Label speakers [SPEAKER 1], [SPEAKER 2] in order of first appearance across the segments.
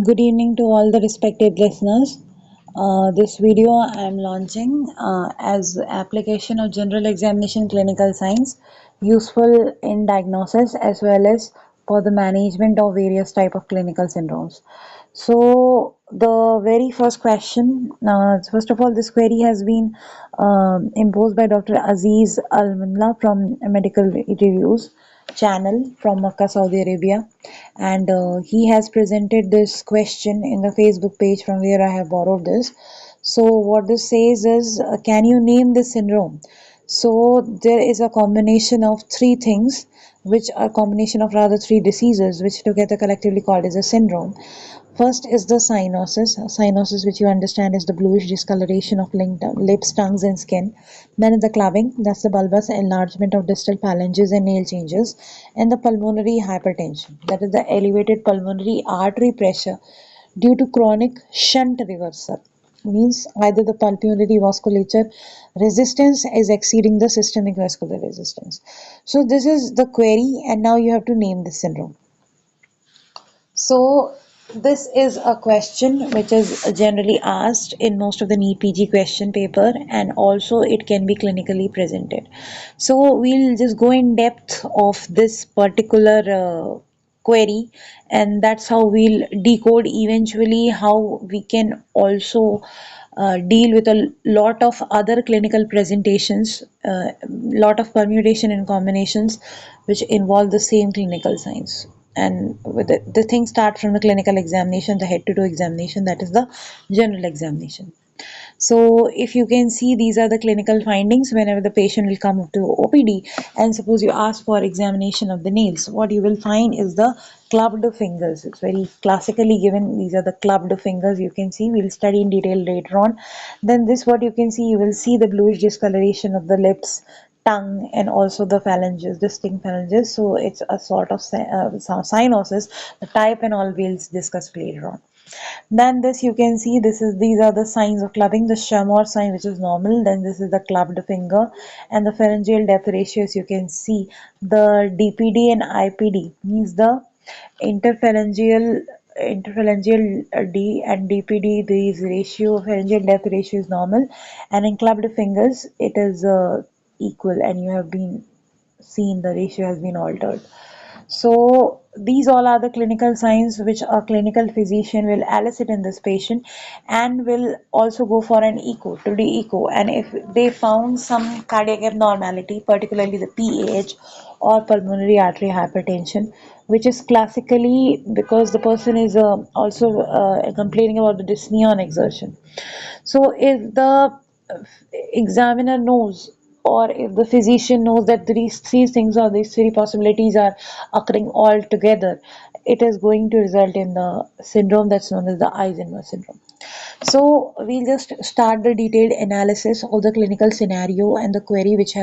[SPEAKER 1] Good evening to all the respected listeners. This video I am launching as application of general examination clinical science, useful in diagnosis as well as for the management of various type of clinical syndromes. So the very first question, first of all, this query has been imposed by Dr. Aziz Al-Manla from Medical Reviews channel from Makkah, Saudi Arabia, and he has presented this question in the Facebook page from where I have borrowed this. So what this says is, can you name this syndrome? So there is a combination of three things, which are combination of rather three diseases, which together collectively called as a syndrome. First is the cyanosis. Cyanosis, which you understand is the bluish discoloration of lips, tongues, and skin. Then the clubbing, that's the bulbous enlargement of distal phalanges and nail changes. And the pulmonary hypertension, that is the elevated pulmonary artery pressure due to chronic shunt reversal. Means either the pulmonary vasculature resistance is exceeding the systemic vascular resistance. So this is the query, and now you have to name the syndrome. So this is a question which is generally asked in most of the NEET PG question paper, and also it can be clinically presented. So we'll just go in depth of this particular query, and that's how we'll decode eventually how we can also deal with a lot of other clinical presentations, lot of permutation and combinations which involve the same clinical science. And with the things start from the clinical examination, the head to toe examination, that is the general examination. So if you can see, these are the clinical findings whenever the patient will come up to OPD, and suppose you ask for examination of the nails, what you will find is the clubbed fingers. It's very classically given. These are the clubbed fingers. You can see, we'll study in detail later on. Then this, what you can see, you will see the bluish discoloration of the lips, tongue, and also the phalanges, distinct phalanges. So it's a sort of cyanosis. The type and all we'll discuss later on. Then this, you can see, these are the signs of clubbing. The Chamor sign, which is normal. Then this is the clubbed finger, and the pharyngeal depth ratios. You can see the DPD and IPD means the interphalangeal D and DPD. These ratio, pharyngeal depth ratio is normal, and in clubbed fingers it is equal, and you have been seen the ratio has been altered. So these all are the clinical signs which a clinical physician will elicit in this patient, and will also go for an echo, to do echo. And if they found some cardiac abnormality, particularly the PAH or pulmonary artery hypertension, which is classically because the person is also complaining about the dyspnea on exertion. So if the examiner knows, or if the physician knows that these three things or these three possibilities are occurring all together, it is going to result in the syndrome that's known as the Eisenmenger syndrome. So we'll just start the detailed analysis of the clinical scenario and the query which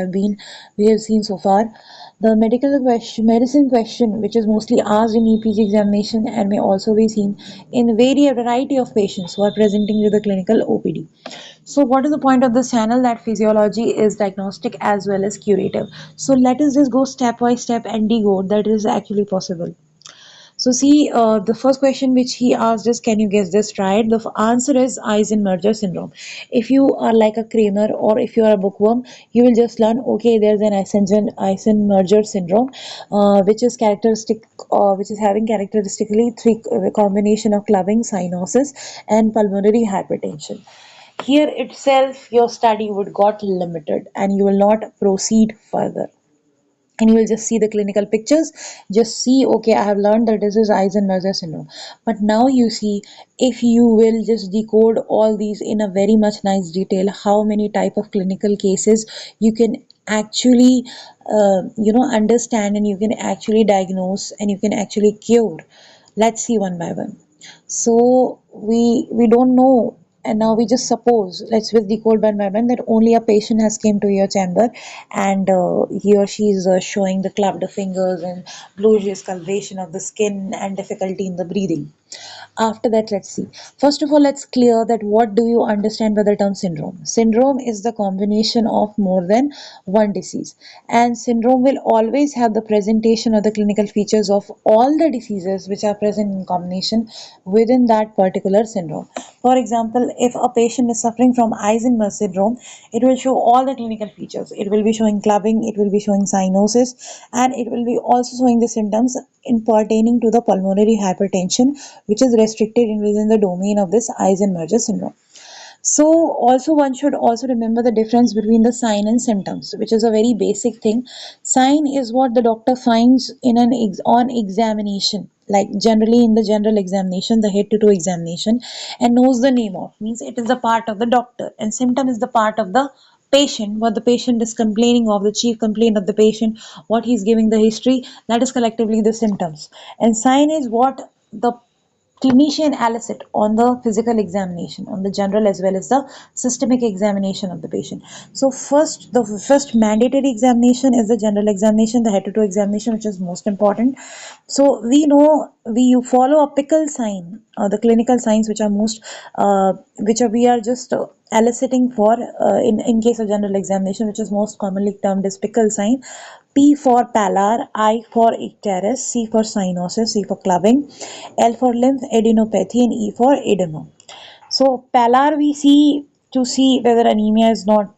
[SPEAKER 1] we have seen so far. The medicine question, which is mostly asked in EPG examination and may also be seen in variety of patients who are presenting with the clinical OPD. So what is the point of this channel? That physiology is diagnostic as well as curative. So let us just go step by step and decode that is actually possible. So see, the first question which he asked is, can you guess this right? The answer is Eisenmenger syndrome. If you are like a Kramer, or if you are a bookworm, you will just learn, okay, there's an Eisenmenger syndrome, which is having characteristically three combination of clubbing, cyanosis, and pulmonary hypertension. Here itself, your study would got limited, and you will not proceed further, and you will just see the clinical pictures, just see, okay, I have learned that this is Eisenmenger syndrome. But now you see, if you will just decode all these in a very much nice detail, how many type of clinical cases you can actually understand, and you can actually diagnose, and you can actually cure. Let's see one by one. So we don't know, and now we just suppose, let's with decode one by one, that only a patient has came to your chamber, and he or she is showing the clubbed fingers and bluish discoloration of the skin and difficulty in the breathing. After that, let's see. First of all, let's clear that what do you understand by the term syndrome? Syndrome is the combination of more than one disease, and syndrome will always have the presentation or the clinical features of all the diseases which are present in combination within that particular syndrome. For example, if a patient is suffering from Eisenmenger syndrome, it will show all the clinical features. It will be showing clubbing, it will be showing cyanosis, and it will be also showing the symptoms in pertaining to the pulmonary hypertension, which is restricted in within the domain of this Eisenmenger syndrome. So also one should also remember the difference between the sign and symptoms, which is a very basic thing. Sign is what the doctor finds in an on examination, like generally in the general examination, the head to toe examination, and knows the name of, means it is the part of the doctor, and symptom is the part of the patient, what the patient is complaining of, the chief complaint of the patient, what he's giving the history, that is collectively the symptoms. And sign is what the clinician elicit on the physical examination, on the general as well as the systemic examination of the patient. So the first mandatory examination is the general examination, the head to toe examination, which is most important. So we know we follow a pickle sign, the clinical signs which are most, which are we are just eliciting for in case of general examination, which is most commonly termed as pickle sign. P for pallor, I for icterus, C for cyanosis, C for clubbing, L for lymphadenopathy, and E for edema. So pallor we see to see whether anemia is not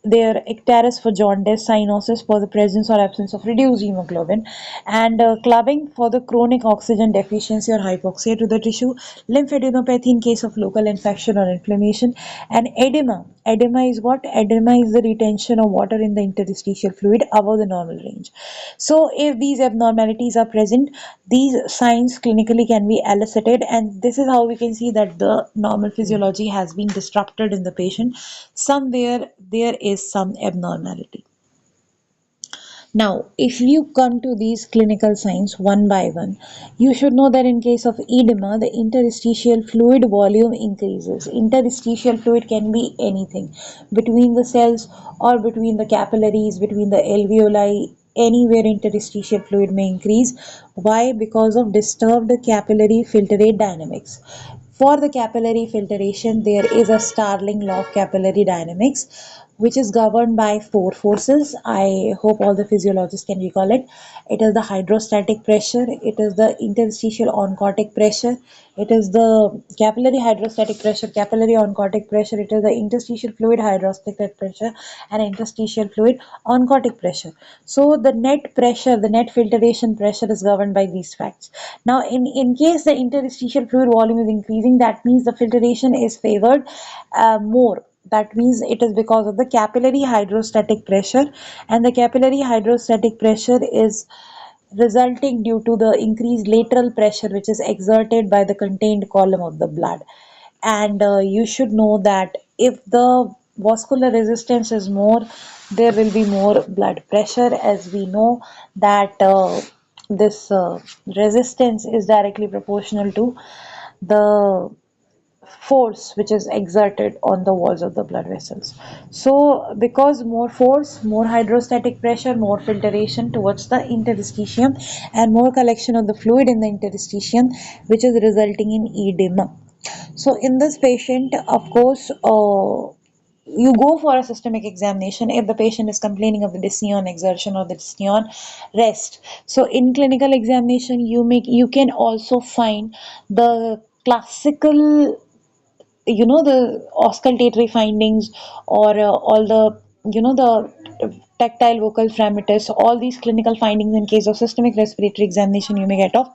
[SPEAKER 1] there, icterus for jaundice, cyanosis for the presence or absence of reduced hemoglobin, and clubbing for the chronic oxygen deficiency or hypoxia to the tissue, lymphadenopathy in case of local infection or inflammation, and edema. Edema is what? Edema is the retention of water in the interstitial fluid above the normal range. So, if these abnormalities are present, these signs clinically can be elicited, and this is how we can see that the normal physiology has been disrupted in the patient. Somewhere there is some abnormality. Now, if you come to these clinical signs one by one, you should know that in case of edema, the interstitial fluid volume increases. Interstitial fluid can be anything between the cells or between the capillaries, between the alveoli, anywhere interstitial fluid may increase. Why? Because of disturbed capillary filtrate dynamics. For the capillary filtration, there is a Starling law of capillary dynamics, which is governed by four forces. I hope all the physiologists can recall it. It is the hydrostatic pressure, it is the interstitial oncotic pressure, it is the capillary hydrostatic pressure, capillary oncotic pressure, it is the interstitial fluid hydrostatic pressure, and interstitial fluid oncotic pressure. So the net pressure, the net filtration pressure is governed by these facts. Now, in case the interstitial fluid volume is increasing, that means the filtration is favored more. That means it is because of the capillary hydrostatic pressure, and the capillary hydrostatic pressure is resulting due to the increased lateral pressure which is exerted by the contained column of the blood. And you should know that if the vascular resistance is more, there will be more blood pressure, as we know that this resistance is directly proportional to the force which is exerted on the walls of the blood vessels. So, because more force, more hydrostatic pressure, more filtration towards the interstitium, and more collection of the fluid in the interstitium, which is resulting in edema. So, in this patient, of course, you go for a systemic examination if the patient is complaining of the dyspnea on exertion or the dyspnea on rest. So in clinical examination, you can also find the classical, the auscultatory findings, or all the, the tactile vocal parameters, all these clinical findings in case of systemic respiratory examination you may get of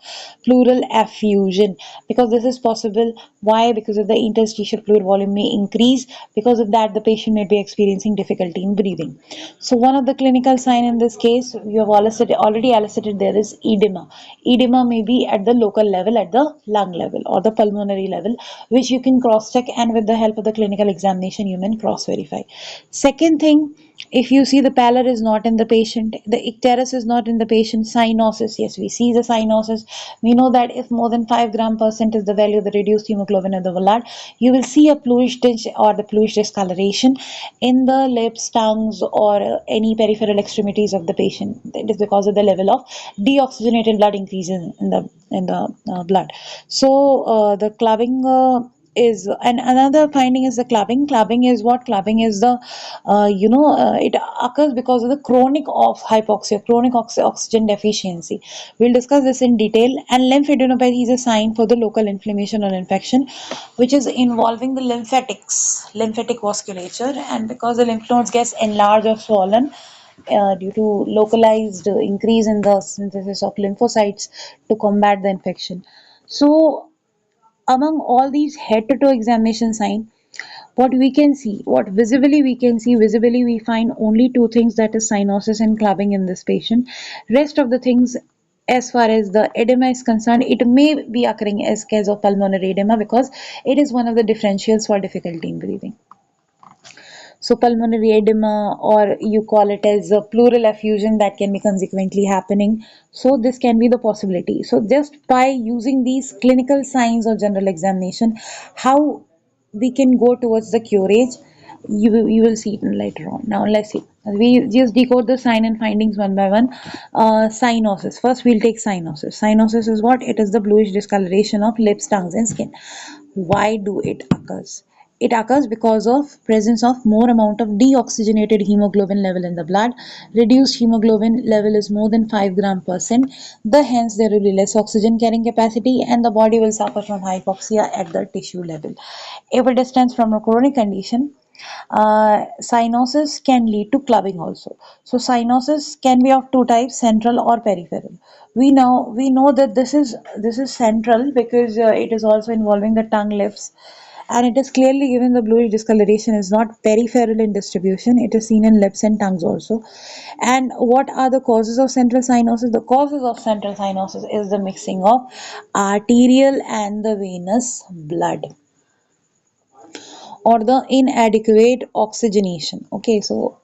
[SPEAKER 1] pleural effusion, because this is possible. Why? Because of the interstitial fluid volume may increase, because of that the patient may be experiencing difficulty in breathing. So one of the clinical sign in this case you have already elicited, there is edema. Edema may be at the local level, at the lung level or the pulmonary level, which you can cross check, and with the help of the clinical examination you can cross verify. Second thing, If you see, the pallor is not in the patient, the icterus is not in the patient, cyanosis, yes, we see the cyanosis. We know that if more than 5 gram percent is the value of the reduced hemoglobin in the blood, you will see a bluish tinge or the bluish discoloration in the lips, tongues, or any peripheral extremities of the patient. It is because of the level of deoxygenated blood increases in the blood. So the clubbing is, and another finding is the clubbing. Clubbing is what? Clubbing is the it occurs because of the chronic of hypoxia, chronic oxygen deficiency. We'll discuss this in detail. And lymphadenopathy is a sign for the local inflammation or infection, which is involving the lymphatic vasculature. And because the lymph nodes gets enlarged or swollen due to localized increase in the synthesis of lymphocytes to combat the infection. So among all these head to toe examination signs, what we can see, what visibly we can see, visibly we find only two things, that is cyanosis and clubbing in this patient. Rest of the things, as far as the edema is concerned, it may be occurring as case of pulmonary edema because it is one of the differentials for difficulty in breathing. So pulmonary edema, or you call it as a pleural effusion, that can be consequently happening. So this can be the possibility. So just by using these clinical signs or general examination, how we can go towards the curage, you will see it later on. Now let's see. We just decode the sign and findings one by one. Cyanosis. First, we'll take cyanosis. Cyanosis is what? It is the bluish discoloration of lips, tongues, and skin. Why do it occurs? It occurs because of presence of more amount of deoxygenated hemoglobin level in the blood. Reduced hemoglobin level is more than 5 gram percent. Hence there will be less oxygen carrying capacity and the body will suffer from hypoxia at the tissue level. Equidistance from a chronic condition. Cyanosis can lead to clubbing also. So cyanosis can be of two types, central or peripheral. We know that this is central because it is also involving the tongue, lips, and it is clearly given the bluish discoloration is not peripheral in distribution. It is seen in lips and tongues also. And what are the causes of central cyanosis? The causes of central cyanosis is the mixing of arterial and the venous blood, or the inadequate oxygenation. Okay, so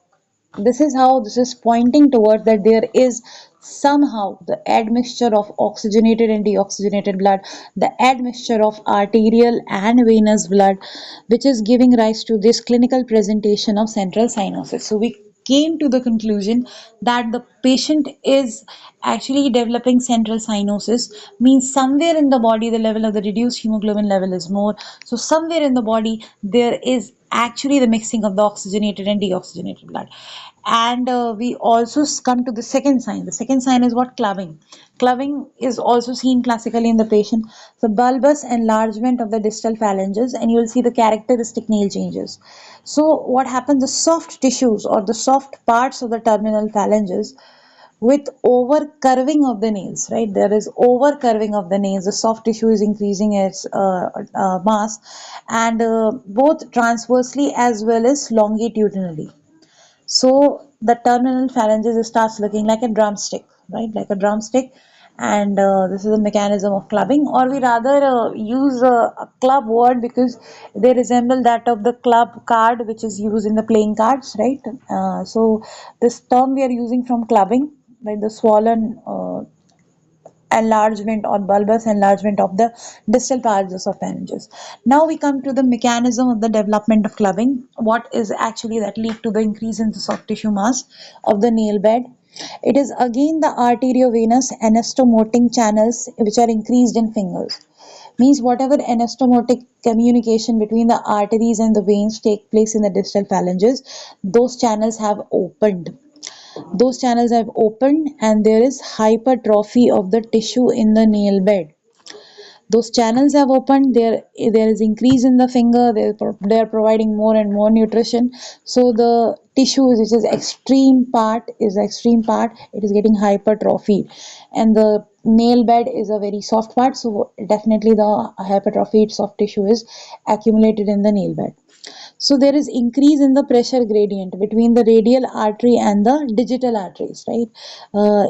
[SPEAKER 1] this is how this is pointing towards that there is somehow the admixture of oxygenated and deoxygenated blood, the admixture of arterial and venous blood, which is giving rise to this clinical presentation of central cyanosis. So we came to the conclusion that the patient is actually developing central cyanosis, means somewhere in the body the level of the reduced hemoglobin level is more. So somewhere in the body there is actually the mixing of the oxygenated and deoxygenated blood. And we also come to the second sign. The second sign is what? Clubbing. Clubbing is also seen classically in the patient. So bulbous enlargement of the distal phalanges, and you will see the characteristic nail changes. So what happens? The soft tissues or the soft parts of the terminal phalanges with over curving of the nails, right? There is over curving of the nails. The soft tissue is increasing its mass, and both transversely as well as longitudinally. So the terminal phalanges starts looking like a drumstick, right? Like a drumstick. And this is a mechanism of clubbing, or we rather use a club word because they resemble that of the club card, which is used in the playing cards, right? So this term we are using from clubbing, right? The swollen enlargement or bulbous enlargement of the distal parts of phalanges. Now we come to the mechanism of the development of clubbing. What is actually that lead to the increase in the soft tissue mass of the nail bed? It is again the arteriovenous anastomotic channels which are increased in fingers. Means whatever anastomotic communication between the arteries and the veins take place in the distal phalanges, those channels have opened. Those channels have opened and there is hypertrophy of the tissue in the nail bed. Those channels have opened, there is increase in the finger, they are providing more and more nutrition. So the tissue, which is extreme part, it is getting hypertrophied. And the nail bed is a very soft part, so definitely the hypertrophied soft tissue is accumulated in the nail bed. So there is increase in the pressure gradient between the radial artery and the digital arteries, right?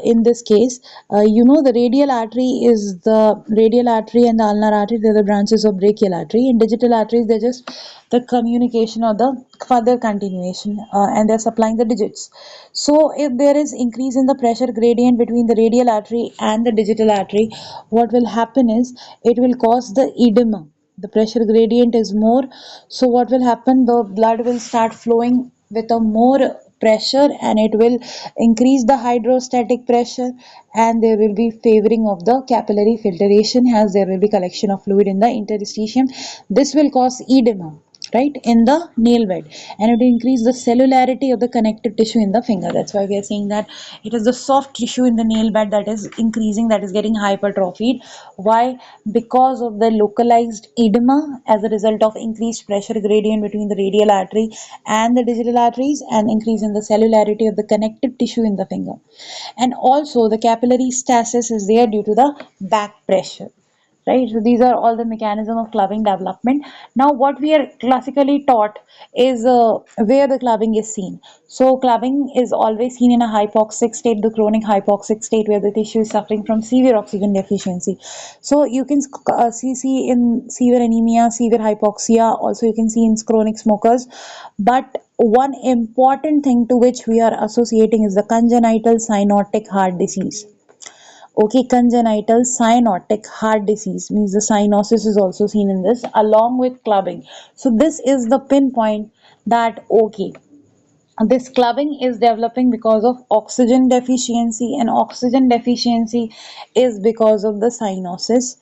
[SPEAKER 1] In this case, the radial artery is the radial artery and the ulnar artery, they're the branches of brachial artery, and digital arteries, they're just the communication or the further continuation, and they're supplying the digits. So if there is increase in the pressure gradient between the radial artery and the digital artery, what will happen is it will cause the edema. The pressure gradient is more, so what will happen, the blood will start flowing with a more pressure, and it will increase the hydrostatic pressure, and there will be favoring of the capillary filtration as there will be collection of fluid in the interstitium. This will cause edema, right, in the nail bed, and it will increase the cellularity of the connective tissue in the finger. That's why we are saying that it is the soft tissue in the nail bed that is increasing, that is getting hypertrophied. Why? Because of the localized edema as a result of increased pressure gradient between the radial artery and the digital arteries, and increase in the cellularity of the connective tissue in the finger. And also the capillary stasis is there due to the back pressure, right? So these are all the mechanism of clubbing development. Now what we are classically taught is where the clubbing is seen. So clubbing is always seen in a hypoxic state, the chronic hypoxic state, where the tissue is suffering from severe oxygen deficiency. So you can see in severe anemia, severe hypoxia, also you can see in chronic smokers. But one important thing to which we are associating is the congenital cyanotic heart disease. Okay, congenital cyanotic heart disease means the cyanosis is also seen in this along with clubbing. So this is the pinpoint that okay, this clubbing is developing because of oxygen deficiency, and oxygen deficiency is because of the cyanosis,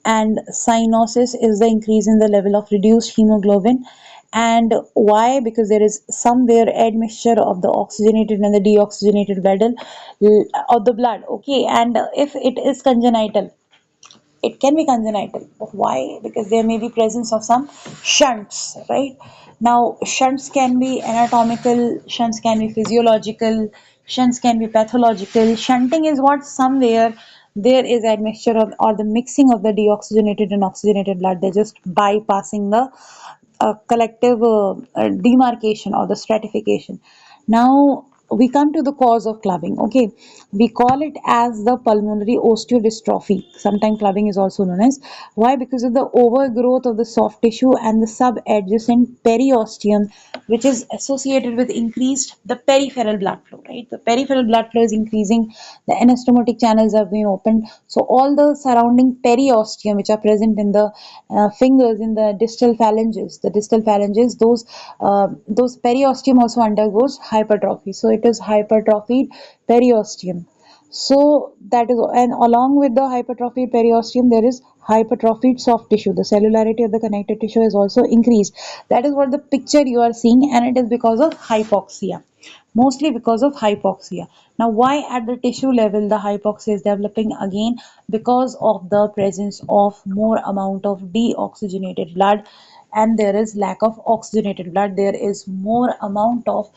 [SPEAKER 1] and cyanosis is the increase in the level of reduced hemoglobin. And why? Because there is somewhere admixture of the oxygenated and the deoxygenated blood of the blood. Okay, and if it is congenital, it can be congenital. But why? Because there may be presence of some shunts, right? Now, shunts can be anatomical, shunts can be physiological, shunts can be pathological. Shunting is what somewhere there is admixture of or the mixing of the deoxygenated and oxygenated blood. They're just bypassing the collective demarcation or the stratification. Now we come to the cause of clubbing. Okay, we call it as the pulmonary osteodystrophy. Sometimes clubbing is also known as. Why? Because of the overgrowth of the soft tissue and the subadjacent periosteum, which is associated with increased the peripheral blood flow. Right, the peripheral blood flow is increasing. The anastomotic channels have been opened. So all the surrounding periosteum, which are present in the fingers, in the distal phalanges, those periosteum also undergoes hypertrophy. So it is hypertrophied periosteum. So that is, and along with the hypertrophied periosteum, there is hypertrophied soft tissue. The cellularity of the connective tissue is also increased. That is what the picture you are seeing, and it is because of hypoxia, mostly because of hypoxia. Now, why at the tissue level the hypoxia is developing again? Because of the presence of more amount of deoxygenated blood, and there is lack of oxygenated blood. There is more amount of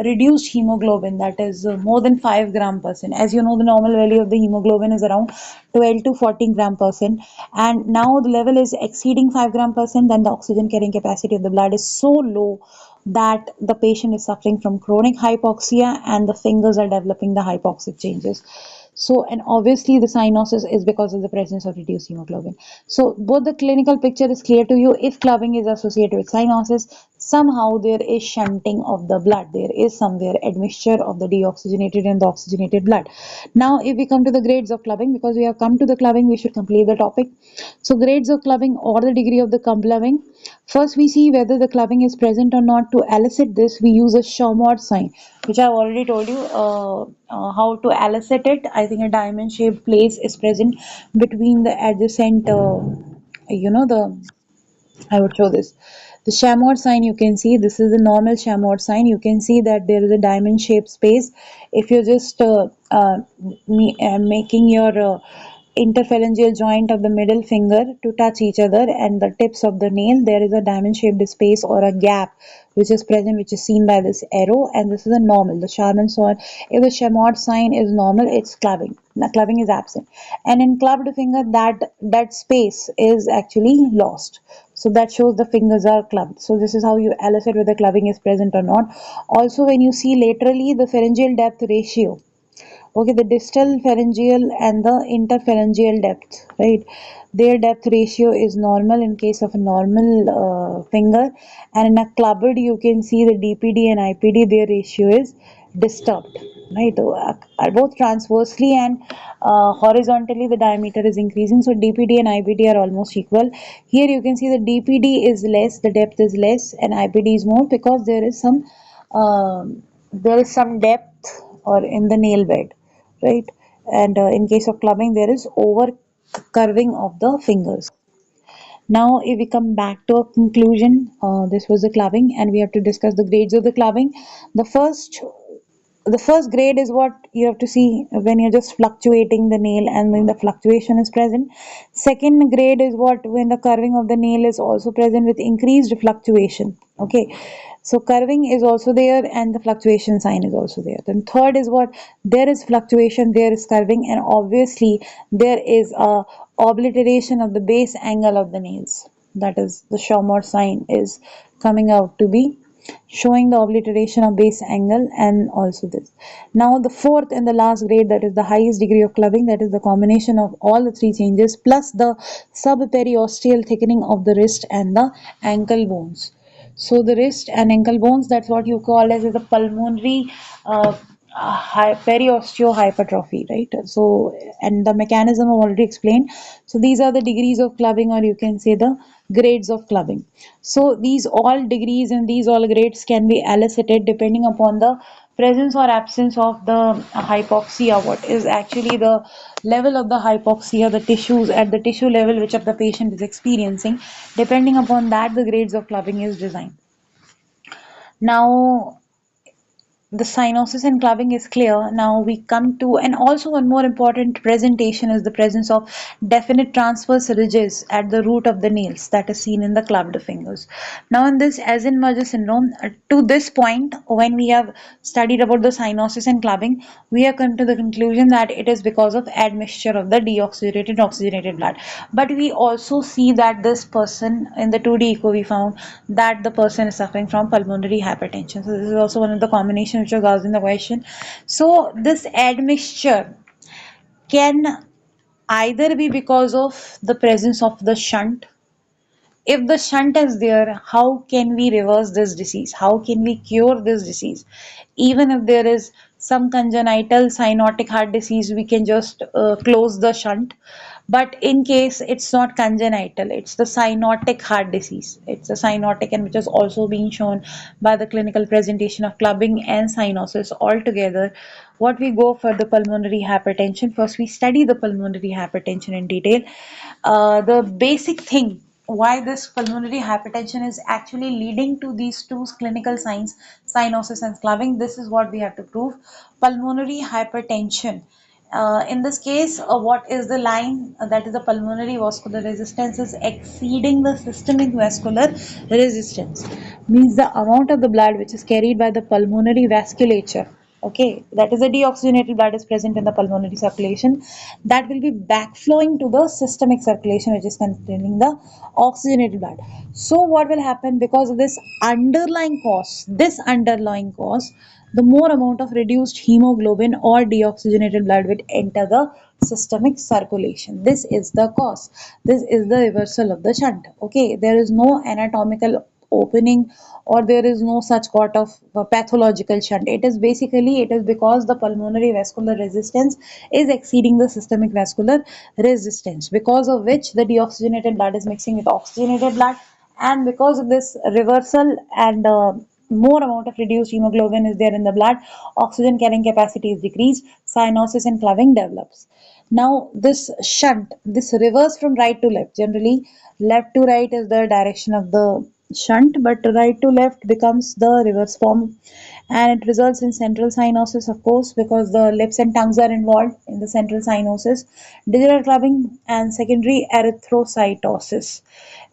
[SPEAKER 1] reduced hemoglobin, that is more than 5 gram percent. As you know, the normal value of the hemoglobin is around 12 to 14 gram percent, and now the level is exceeding 5 gram percent. Then the oxygen carrying capacity of the blood is so low that the patient is suffering from chronic hypoxia, and the fingers are developing the hypoxic changes. So, and obviously the cyanosis is because of the presence of reduced hemoglobin. So both the clinical picture is clear to you. If clubbing is associated with cyanosis, somehow there is shunting of the blood. There is somewhere admixture of the deoxygenated and the oxygenated blood. Now, if we come to the grades of clubbing, because we have come to the clubbing, we should complete the topic. So grades of clubbing or the degree of the clubbing. First, we see whether the clubbing is present or not. To elicit this, we use a Chaumont sign, which I've already told you how to elicit it. I think a diamond-shaped place is present between the adjacent, the I would show this. The Chaumont sign, you can see this is a normal Chaumont sign. You can see that there is a diamond shaped space. If you're just making your interphalangeal joint of the middle finger to touch each other and the tips of the nail, there is a diamond shaped space or a gap which is present, which is seen by this arrow, and this is a normal. The Charman sign, if the Chamort sign is normal, it's clubbing. Now, clubbing is absent, and in clubbed finger, that space is actually lost. So that shows the fingers are clubbed. So this is how you elicit whether clubbing is present or not. Also, when you see laterally the pharyngeal depth ratio, okay, the distal pharyngeal and the interpharyngeal depth, right? Their depth ratio is normal in case of a normal finger, and in a clubbed, you can see the DPD and IPD, their ratio is disturbed, right? Both transversely and horizontally, the diameter is increasing, so DPD and IPD are almost equal. Here, you can see the DPD is less, the depth is less, and IPD is more because there is some depth or in the nail bed, right? And in case of clubbing, there is over curving of the fingers. Now, if we come back to a conclusion, this was the clubbing, and we have to discuss the grades of the clubbing. The first the first grade is what you have to see when you're just fluctuating the nail and when the fluctuation is present. Second grade is what when the curving of the nail is also present with increased fluctuation. Okay, so curving is also there and the fluctuation sign is also there. Then third is what there is fluctuation, there is curving, and obviously there is a obliteration of the base angle of the nails. That is the Schaumburg sign is coming out to be showing the obliteration of base angle and also this. Now the fourth and the last grade, that is the highest degree of clubbing, that is the combination of all the three changes plus the subperiosteal thickening of the wrist and the ankle bones. So the wrist and ankle bones, that's what you call as the pulmonary periosteohypertrophy, right? So, and the mechanism I've already explained. So these are the degrees of clubbing, or you can say the grades of clubbing. So these all degrees and these all grades can be elicited depending upon the presence or absence of the hypoxia. What is actually the level of the hypoxia, the tissues at the tissue level which of the patient is experiencing. Depending upon that, the grades of clubbing is designed. Now, the cyanosis and clubbing is clear. Now we come to, and also one more important presentation is the presence of definite transverse ridges at the root of the nails that is seen in the clubbed fingers. Now in this Eisenmenger syndrome, to this point, when we have studied about the cyanosis and clubbing, we have come to the conclusion that it is because of admixture of the deoxygenated oxygenated blood. But we also see that this person in the 2D echo we found that the person is suffering from pulmonary hypertension. So this is also one of the combinations which was asked in the question. So this admixture can either be because of the presence of the shunt. If the shunt is there, how can we reverse this disease? How can we cure this disease? Even if there is some congenital cyanotic heart disease, we can just close the shunt. But in case it's not congenital, it's the cyanotic heart disease. It's a cyanotic, and which is also being shown by the clinical presentation of clubbing and cyanosis altogether. What we go for the pulmonary hypertension, first we study the pulmonary hypertension in detail. The basic thing why this pulmonary hypertension is actually leading to these two clinical signs, cyanosis and clubbing, this is what we have to prove. Pulmonary hypertension, in this case, what is the line, that is the pulmonary vascular resistance is exceeding the systemic vascular resistance, means the amount of the blood which is carried by the pulmonary vasculature. Okay, that is the deoxygenated blood is present in the pulmonary circulation, that will be backflowing to the systemic circulation which is containing the oxygenated blood. So what will happen because of this underlying cause, the more amount of reduced hemoglobin or deoxygenated blood will enter the systemic circulation. This is the cause. This is the reversal of the shunt. Okay, there is no anatomical opening or there is no such sort of pathological shunt. It is because the pulmonary vascular resistance is exceeding the systemic vascular resistance, because of which the deoxygenated blood is mixing with oxygenated blood, and because of this reversal and more amount of reduced hemoglobin is there in the blood, oxygen carrying capacity is decreased, cyanosis and clubbing develops. Now this shunt, this reverse from right to left, generally left to right is the direction of the shunt, but right to left becomes the reverse form, and it results in central cyanosis, of course, because the lips and tongues are involved in the central cyanosis, digital clubbing, and secondary erythrocytosis,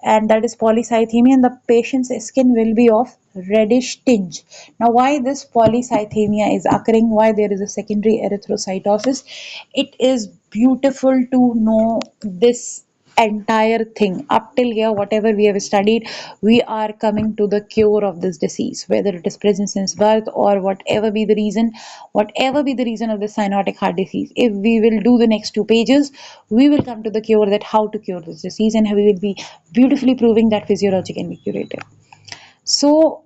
[SPEAKER 1] and that is polycythemia, and the patient's skin will be of reddish tinge. Now, why this polycythemia is occurring, why there is a secondary erythrocytosis, it is beautiful to know this entire thing. Up till here, whatever we have studied, we are coming to the cure of this disease, whether it is present since birth or whatever be the reason of the cyanotic heart disease. If we will do the next 2 pages, we will come to the cure, that how to cure this disease, and we will be beautifully proving that physiology can be curative. So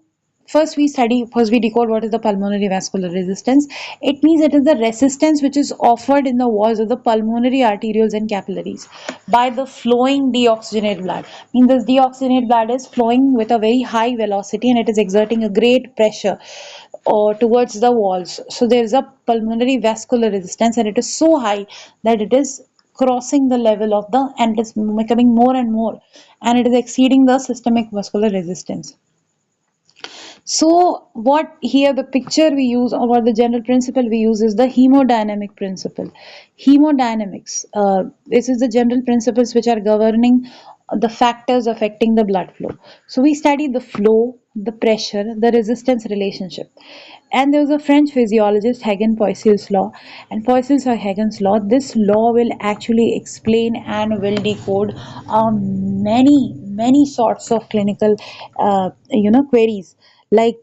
[SPEAKER 1] first we decode what is the pulmonary vascular resistance. It means it is the resistance which is offered in the walls of the pulmonary arterioles and capillaries by the flowing deoxygenated blood. Means this deoxygenated blood is flowing with a very high velocity and it is exerting a great pressure towards the walls. So there is a pulmonary vascular resistance and it is so high that it is crossing the level of the, and it is becoming more and more, and it is exceeding the systemic vascular resistance. So what here the picture we use, or what the general principle we use, is the hemodynamic principle. Hemodynamics. This is the general principles which are governing the factors affecting the blood flow. So we study the flow, the pressure, the resistance relationship. And there was a French physiologist, Hagen Poiseuille's law, and Poiseuille's or Hagen's law. This law will actually explain and will decode many sorts of clinical, queries, like,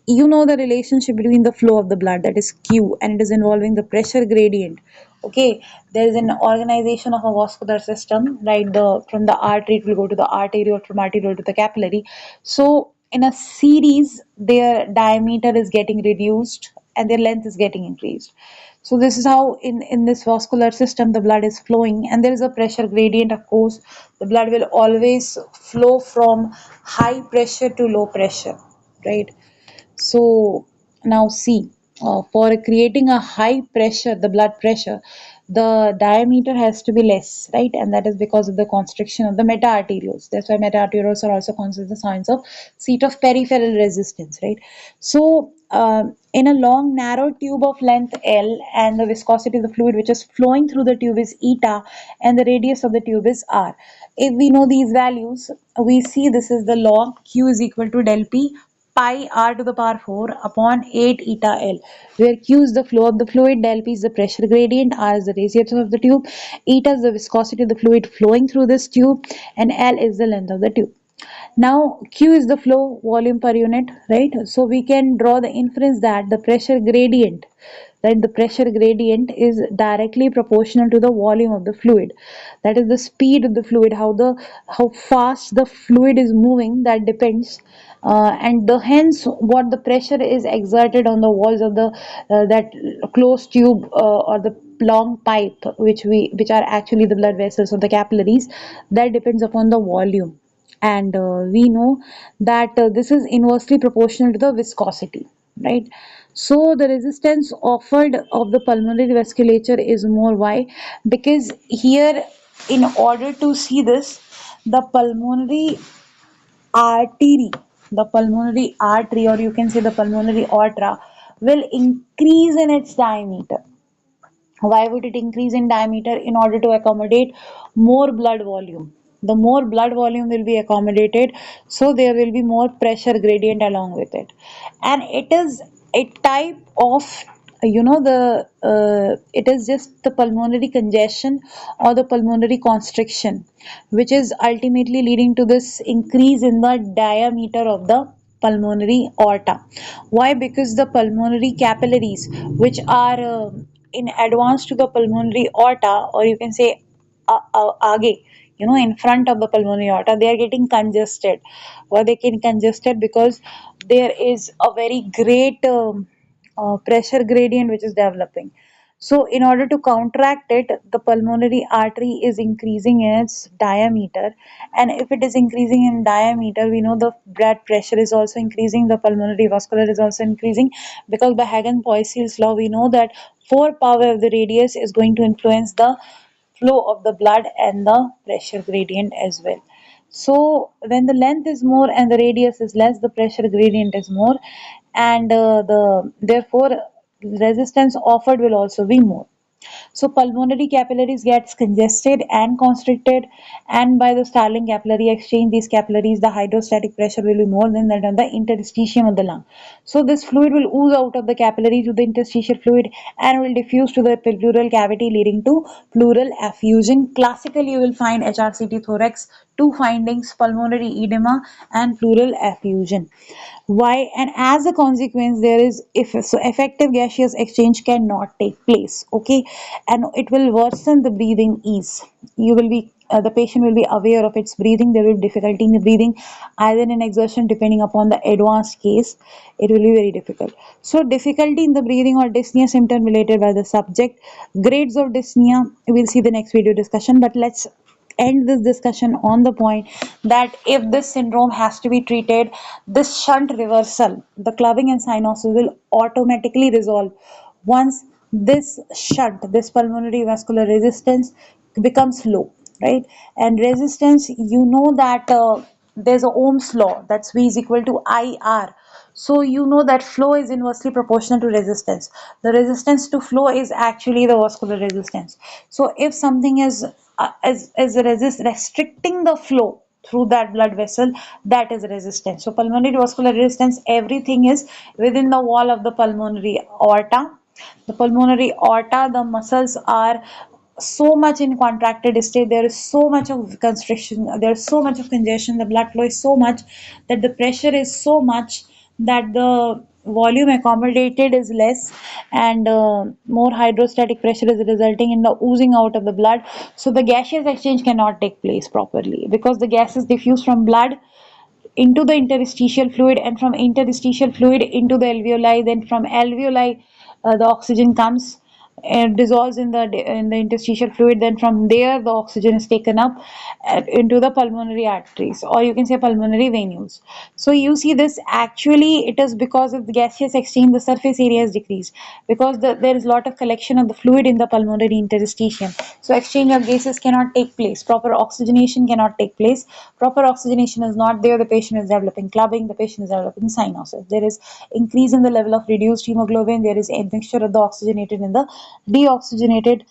[SPEAKER 1] the relationship between the flow of the blood, that is Q, and it is involving the pressure gradient. Okay, there is an organization of a vascular system, right? The From the artery it will go to the arteriole, from arteriole to the capillary. So in a series, their diameter is getting reduced and their length is getting increased. So this is how in this vascular system the blood is flowing, and there is a pressure gradient. Of course, the blood will always flow from high pressure to low pressure, right? So now see, for creating a high pressure, the blood pressure, the diameter has to be less, right? And that is because of the constriction of the meta-arterioles. That's why meta-arterioles are also considered the signs of seat of peripheral resistance, right? So in a long narrow tube of length L, and the viscosity of the fluid which is flowing through the tube is eta, and the radius of the tube is r. If we know these values, we see this is the law. Q is equal to del P pi r to the power 4 upon 8 eta L, where Q is the flow of the fluid, del P is the pressure gradient, R is the radius of the tube, eta is the viscosity of the fluid flowing through this tube, and L is the length of the tube. Now, Q is the flow volume per unit, right? So we can draw the inference that the pressure gradient is directly proportional to the volume of the fluid. That is the speed of the fluid, how fast the fluid is moving, that depends. And the hence what the pressure is exerted on the walls of the that closed tube, or the long pipe, which are actually the blood vessels or the capillaries, that depends upon the volume. And we know that this is inversely proportional to the viscosity, right? So the resistance offered of the pulmonary vasculature is more. Why? Because here, in order to see this, the artery pulmonary artery, or you can say the pulmonary aorta, will increase in its diameter. Why would it increase in diameter? In order to accommodate more blood volume. The more blood volume will be accommodated, so there will be more pressure gradient along with it. And it is a type of, the it is just the pulmonary congestion or the pulmonary constriction, which is ultimately leading to this increase in the diameter of the pulmonary aorta. Why? Because the pulmonary capillaries, which are in advance to the pulmonary aorta, or you can say aage, in front of the pulmonary aorta, they are getting congested. Why they get congested? Because there is a very great pressure gradient which is developing. So, in order to counteract it, the pulmonary artery is increasing its diameter, and if it is increasing in diameter, we know the blood pressure is also increasing, the pulmonary vascular is also increasing, because by Hagen-Poiseuille's law, we know that 4 power of the radius is going to influence the flow of the blood and the pressure gradient as well. So when the length is more and the radius is less, the pressure gradient is more, and the therefore resistance offered will also be more. So pulmonary capillaries gets congested and constricted, and by the Starling capillary exchange, these capillaries, the hydrostatic pressure will be more than that of the interstitium of the lung. So this fluid will ooze out of the capillary to the interstitial fluid and will diffuse to the pleural cavity, leading to pleural effusion. Classically, you will find HRCT thorax, two findings: pulmonary edema and pleural effusion. Why? And as a consequence, there is, if so, effective gaseous exchange cannot take place. Okay, and it will worsen the breathing ease. You will be the patient will be aware of its breathing. There will be difficulty in the breathing, either in exertion, depending upon the advanced case. It will be very difficult. So difficulty in the breathing or dyspnea symptom related by the subject. Grades of dyspnea, we'll see the next video discussion, but let's end this discussion on the point that if this syndrome has to be treated, this shunt reversal, the clubbing and cyanosis will automatically resolve once this shunt, this pulmonary vascular resistance becomes low, right? And resistance, you know that there's a Ohm's law, that's V is equal to IR. So you know that flow is inversely proportional to resistance. The resistance to flow is actually the vascular resistance. So if something is restricting the flow through that blood vessel, that is resistance. So pulmonary vascular resistance, everything is within the wall of the pulmonary aorta. The pulmonary aorta, the muscles are so much in contracted state, there is so much of constriction, there is so much of congestion, the blood flow is so much that the pressure is so much that the volume accommodated is less, and more hydrostatic pressure is resulting in the oozing out of the blood. So the gaseous exchange cannot take place properly because the gas is diffused from blood into the interstitial fluid, and from interstitial fluid into the alveoli, then from alveoli the oxygen comes and dissolves in the interstitial fluid, then from there the oxygen is taken up into the pulmonary arteries, or you can say pulmonary venules. So you see this, actually it is because of the gaseous exchange the surface area is decreased, because there is a lot of collection of the fluid in the pulmonary interstitium. So exchange of gases cannot take place, proper oxygenation cannot take place. Proper oxygenation is not there, the patient is developing clubbing, the patient is developing cyanosis. There is increase in the level of reduced hemoglobin, there is a mixture of the oxygenated and the deoxygenated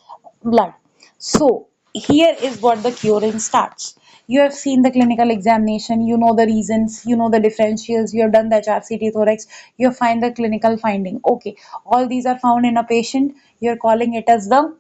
[SPEAKER 1] blood. So here is what the curing starts. You have seen the clinical examination, you know the reasons, you know the differentials, you have done the HRCT thorax, you have find the clinical finding. Okay, all these are found in a patient, you're calling it as the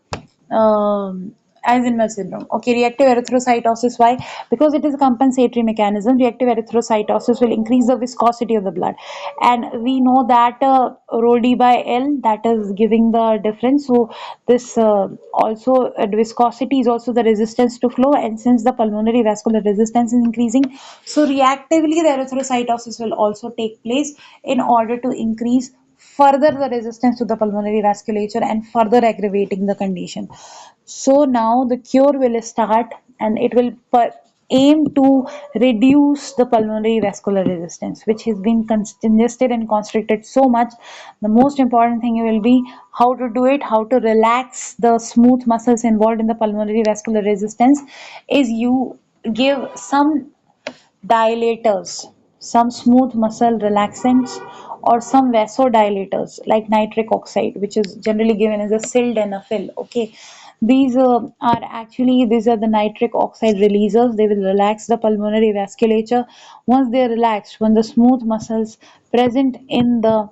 [SPEAKER 1] um, Eisenmenger syndrome. Okay, reactive erythrocytosis. Why? Because it is a compensatory mechanism. Reactive erythrocytosis will increase the viscosity of the blood, and we know that rho d by L, that is giving the difference. So this also viscosity is also the resistance to flow, and since the pulmonary vascular resistance is increasing, so reactively the erythrocytosis will also take place in order to increase further the resistance to the pulmonary vasculature and further aggravating the condition. So now the cure will start, and it will aim to reduce the pulmonary vascular resistance, which has been congested and constricted so much. The most important thing will be how to do it, how to relax the smooth muscles involved in the pulmonary vascular resistance, is you give some dilators, some smooth muscle relaxants, or some vasodilators like nitric oxide, which is generally given as a sildenafil. Okay, these are the nitric oxide releasers. They will relax the pulmonary vasculature. Once they are relaxed, when the smooth muscles present in the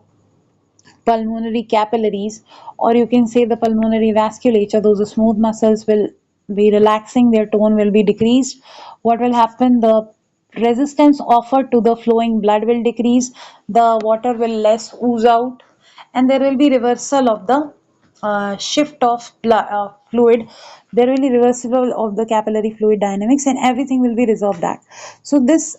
[SPEAKER 1] pulmonary capillaries, or you can say the pulmonary vasculature, those smooth muscles will be relaxing, their tone will be decreased. What will happen? The resistance offered to the flowing blood will decrease, the water will less ooze out, and there will be reversal of the shift of fluid. There will be reversal of the capillary fluid dynamics, and everything will be resolved back. So this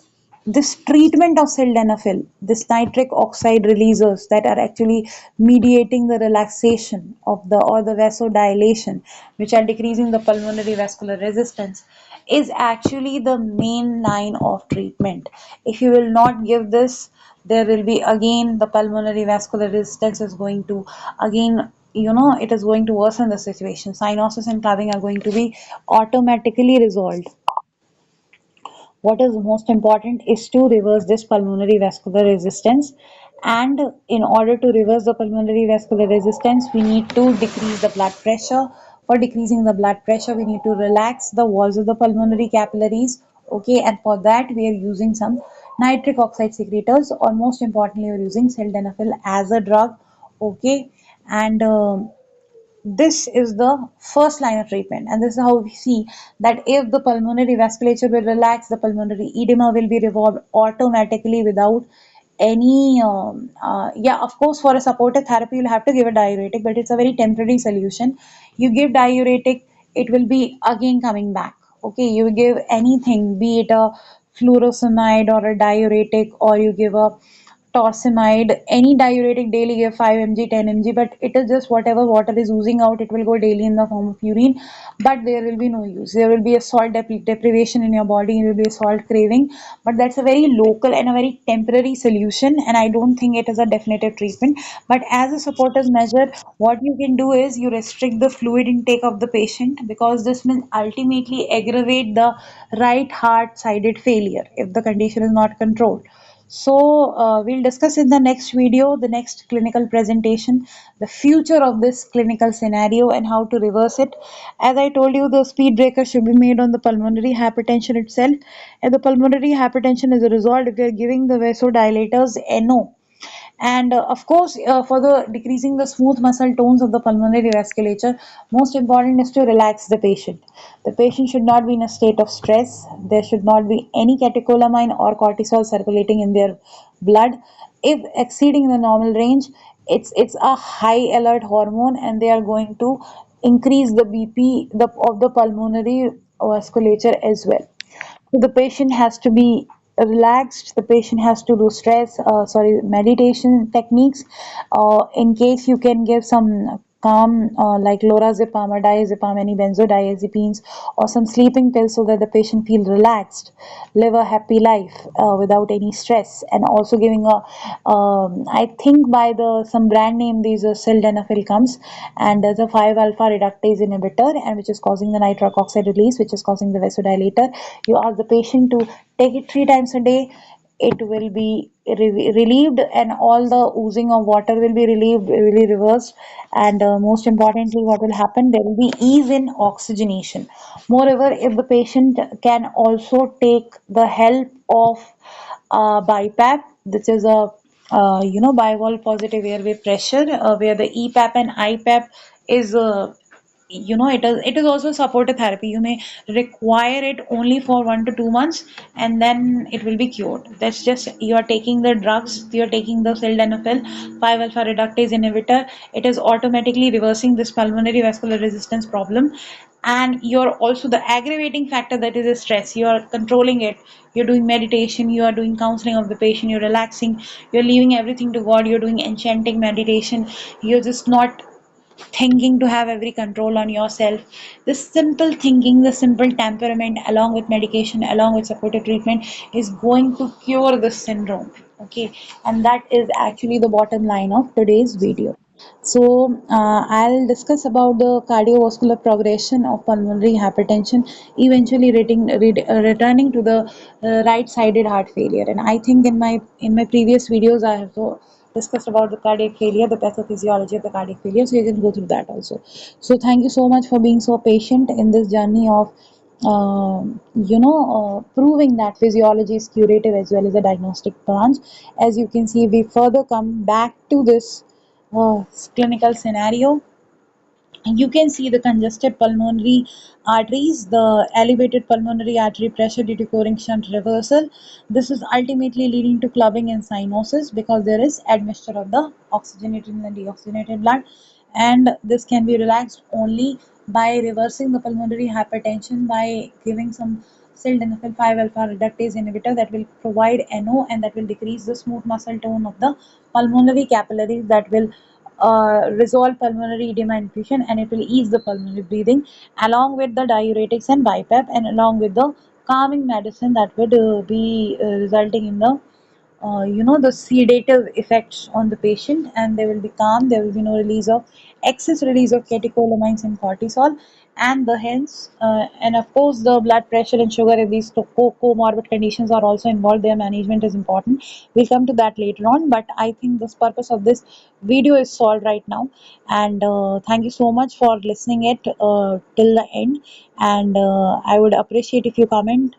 [SPEAKER 1] treatment of sildenafil, this nitric oxide releasers that are actually mediating the relaxation of the or the vasodilation, which are decreasing the pulmonary vascular resistance, is actually the main line of treatment. If you will not give this, there will be again the pulmonary vascular resistance is going to again, it is going to worsen the situation. Cyanosis and clubbing are going to be automatically resolved. What is most important is to reverse this pulmonary vascular resistance. And in order to reverse the pulmonary vascular resistance, we need to decrease the blood pressure. For decreasing the blood pressure, we need to relax the walls of the pulmonary capillaries. Okay, and for that, we are using some nitric oxide secretors, or most importantly, we're using sildenafil as a drug. Okay, and this is the first line of treatment, and this is how we see that if the pulmonary vasculature will relax, the pulmonary edema will be resolved automatically without any yeah, of course, for a supportive therapy you'll have to give a diuretic, but it's a very temporary solution. You give diuretic, it will be again coming back. Okay, you give anything, be it a furosemide or a diuretic, or you give a torsemide, any diuretic daily, give 5 mg, 10 mg, but it is just whatever water is oozing out, it will go daily in the form of urine, but there will be no use. There will be a salt deprivation in your body, there will be a salt craving, but that's a very local and a very temporary solution, and I don't think it is a definitive treatment. But as a supportive measure, what you can do is you restrict the fluid intake of the patient, because this will ultimately aggravate the right heart sided failure if the condition is not controlled. So, we'll discuss in the next video, the next clinical presentation, the future of this clinical scenario and how to reverse it. As I told you, the speed breaker should be made on the pulmonary hypertension itself. And the pulmonary hypertension is resolved if we are giving the vasodilators NO. And of course, for the decreasing the smooth muscle tones of the pulmonary vasculature, most important is to relax the patient. The patient should not be in a state of stress. There should not be any catecholamine or cortisol circulating in their blood. If exceeding the normal range, it's a high alert hormone, and they are going to increase the BP of the pulmonary vasculature as well. So the patient has to be relaxed. The patient has to do meditation techniques. In case you can give some calm, like lorazepam or diazepam, any benzodiazepines, or some sleeping pills, so that the patient feel relaxed, live a happy life without any stress. And also giving a, I think by the some brand name, these sildenafil comes, and there's a 5 alpha reductase inhibitor, and which is causing the nitric oxide release, which is causing the vasodilator. You ask the patient to take it 3 times a day. It will be relieved, and all the oozing of water will be relieved, really reversed. And most importantly, what will happen? There will be ease in oxygenation. Moreover, if the patient can also take the help of BiPAP, which is a bivalve positive airway pressure, where the EPAP and IPAP is it is also supportive therapy. You may require it only for 1 to 2 months, and then it will be cured. That's just, you are taking the drugs, you are taking the sildenafil 5 alpha reductase inhibitor. It is automatically reversing this pulmonary vascular resistance problem. And you're also, the aggravating factor, that is a stress, you are controlling it. You're doing meditation, you are doing counseling of the patient, you're relaxing, you're leaving everything to God, you're doing enchanting meditation. You're just not thinking to have every control on yourself. This simple thinking, the simple temperament, along with medication, along with supportive treatment, is going to cure this syndrome. Okay, and that is actually the bottom line of today's video. So, I'll discuss about the cardiovascular progression of pulmonary hypertension, eventually returning to the right-sided heart failure. And I think in my previous videos, I have discussed about the cardiac failure, the pathophysiology of the cardiac failure. So you can go through that also. So thank you so much for being so patient in this journey of proving that physiology is curative as well as a diagnostic branch. As you can see, we further come back to this clinical scenario. You can see the congested pulmonary arteries, the elevated pulmonary artery pressure due to coring shunt reversal. This is ultimately leading to clubbing and cyanosis, because there is admixture of the oxygenated and deoxygenated blood. And this can be relaxed only by reversing the pulmonary hypertension by giving some sildenafil 5 alpha reductase inhibitor, that will provide NO, and that will decrease the smooth muscle tone of the pulmonary capillaries, that will resolve pulmonary edema infusion, and it will ease the pulmonary breathing, along with the diuretics and BiPAP, and along with the calming medicine, that would be resulting in the sedative effects on the patient, and they will be calm. There will be no excess release of catecholamines and cortisol, and the hence and of course the blood pressure and sugar and these comorbid conditions are also involved. Their management is important. We'll come to that later on, but I think this purpose of this video is solved right now. And thank you so much for listening it till the end. And I would appreciate if you comment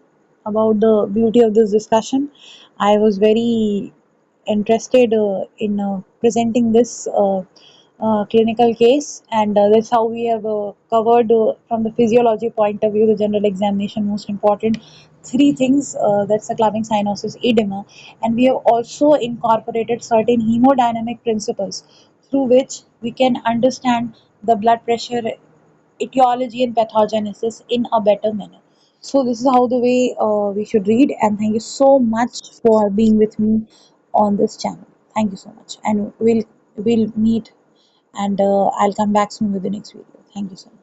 [SPEAKER 1] about the beauty of this discussion. I was very interested in presenting this clinical case, and that's how we have covered from the physiology point of view, the general examination, most important three things, that's the clubbing cyanosis edema, and we have also incorporated certain hemodynamic principles through which we can understand the blood pressure etiology and pathogenesis in a better manner. So this is how the way we should read. And thank you so much for being with me on this channel. Thank you so much, and we'll meet, and I'll come back soon with the next video. Thank you so much.